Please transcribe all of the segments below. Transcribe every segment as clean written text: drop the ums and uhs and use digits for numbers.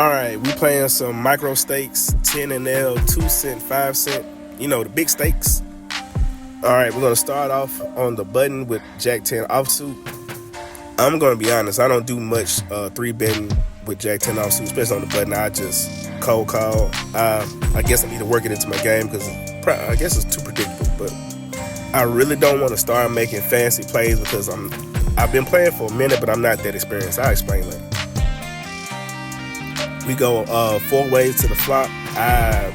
Alright, we playing some micro stakes, 10 and L, 2 cent, 5 cent, the big stakes. Alright, we're going to start off on the button with Jack 10 offsuit. I'm going to be honest, I don't do much 3-betting with Jack 10 offsuit, especially on the button. I just cold call. I guess I need to work it into my game because I guess it's too predictable, but I really don't want to start making fancy plays because I've been playing for a minute, but I'm not that experienced. I'll explain later. We go 4 ways to the flop. I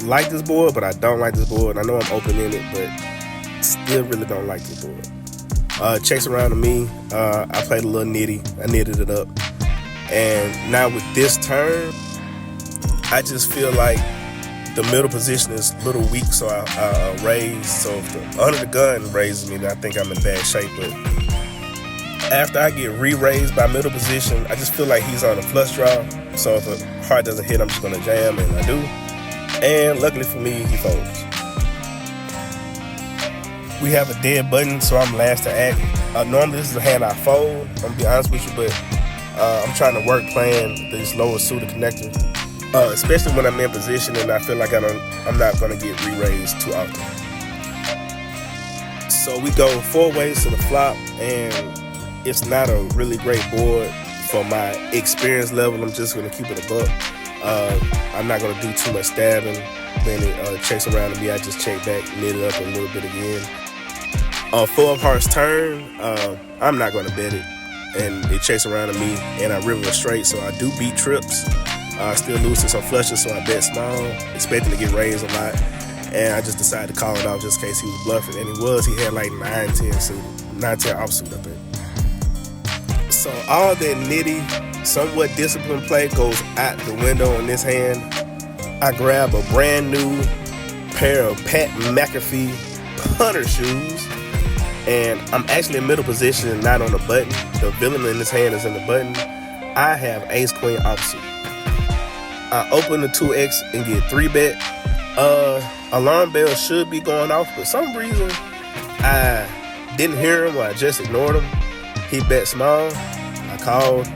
like this board, but I don't like this board. I know I'm open-ended, but still really don't like this board. Checks around to me. I played a little nitty. I knitted it up. And now with this turn, I just feel like the middle position is a little weak, so I raise. So if the under the gun raises me, then I think I'm in bad shape. But after I get re-raised by middle position, I just feel like he's on a flush draw. So if a heart doesn't hit, I'm just going to jam, and I do. And luckily for me, he folds. We have a dead button, so I'm last to act. Normally this is a hand I fold, I'm going to be honest with you, but I'm trying to work playing this lower suited connector, especially when I'm in position and I feel like I'm not going to get re-raised too often. So we go 4 ways to the flop, and it's not a really great board. For my experience level, I'm just going to keep it a buck. I'm not going to do too much stabbing. Then it checks around to me. I just check back, knit it up a little bit again. 4 of hearts turn, I'm not going to bet it. And it checks around to me, and I river it straight, so I do beat trips. I still lose to some flushes, so I bet small, expecting to get raised a lot. And I just decided to call it off just in case he was bluffing. And he was. He had like 9-10 offsuit, I think. So all that nitty, somewhat disciplined play goes out the window in this hand. I grab a brand new pair of Pat McAfee punter shoes, and I'm actually in middle position and not on the button. The villain in this hand is in the button. I have ace queen offsuit. I open the 2x and get 3-bet. Alarm bell should be going off, but for some reason I didn't hear him or I just ignored him. He bet small. I called.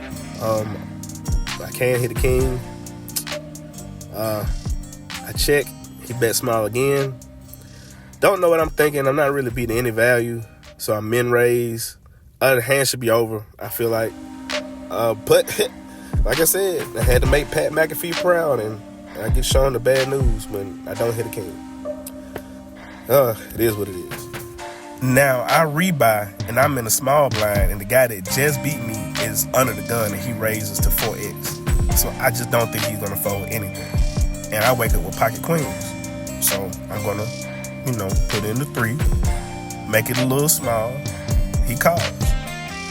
I can't hit a king. I check. He bet small again. Don't know what I'm thinking. I'm not really beating any value, so I'm min raise. Other hand should be over, I feel like. But like I said, I had to make Pat McAfee proud, and I get shown the bad news when I don't hit a king. It is what it is. Now, I rebuy, and I'm in a small blind, and the guy that just beat me is under the gun, and he raises to 4x. So I just don't think he's going to fold anything. And I wake up with pocket queens. So I'm going to, put in the 3, make it a little small. He calls.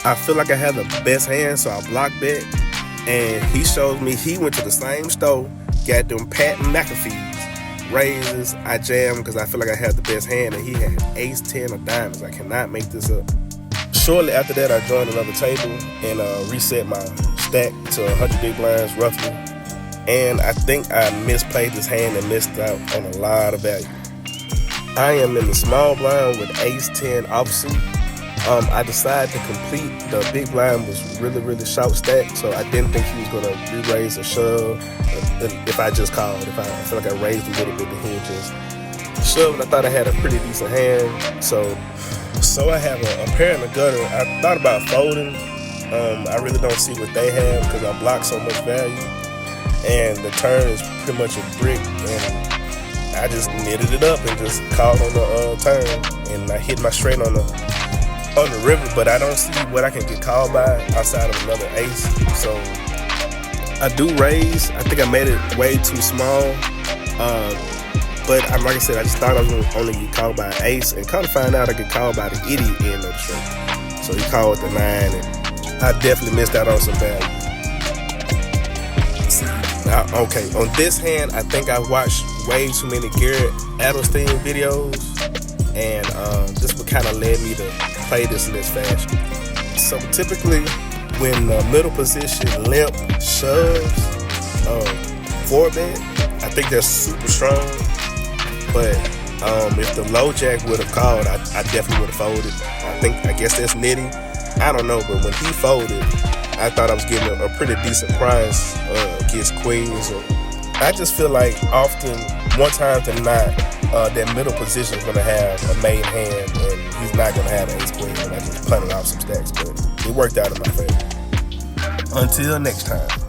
I feel like I have the best hand, so I block bet. And he shows me he went to the same store, got them Pat McAfees. Raises, I jam because I feel like I have the best hand, and he had ace 10 of diamonds. I cannot make this up. Shortly after that, I joined another table and reset my stack to 100 big blinds roughly. And I think I misplayed this hand and missed out on a lot of value. I am in the small blind with ace 10 offsuit. I decided to complete the big blind was really, really short stack, so I didn't think he was going to re-raise or shove if I just called. If I feel like I raised a little bit, then he would just shove. I thought I had a pretty decent hand, so I have a pair in the gutter. I thought about folding. I really don't see what they have because I block so much value, and the turn is pretty much a brick, and I just knitted it up and just called on the turn, and I hit my straight on the river, but I don't see what I can get called by outside of another ace. So I do raise. I think I made it way too small. But like I said, I just thought I was going to only get called by an ace, and kind of find out I get called by the idiot end of the straight. So he called with the 9, and I definitely missed out on some value. Okay, on this hand, I think I watched way too many Garrett Adelstein videos, and this would kind of led me to play this in this fashion. So typically, when the middle position limp shoves 4-bet, I think that's super strong. But if the low jack would have called, I definitely would have folded. I guess that's nitty. I don't know, but when he folded, I thought I was getting a pretty decent price against queens. I just feel like often, more times than not, that middle position is going to have a main hand, and he's not going to have an ace queen, and I just punted off some stacks, but it worked out in my favor. Until next time.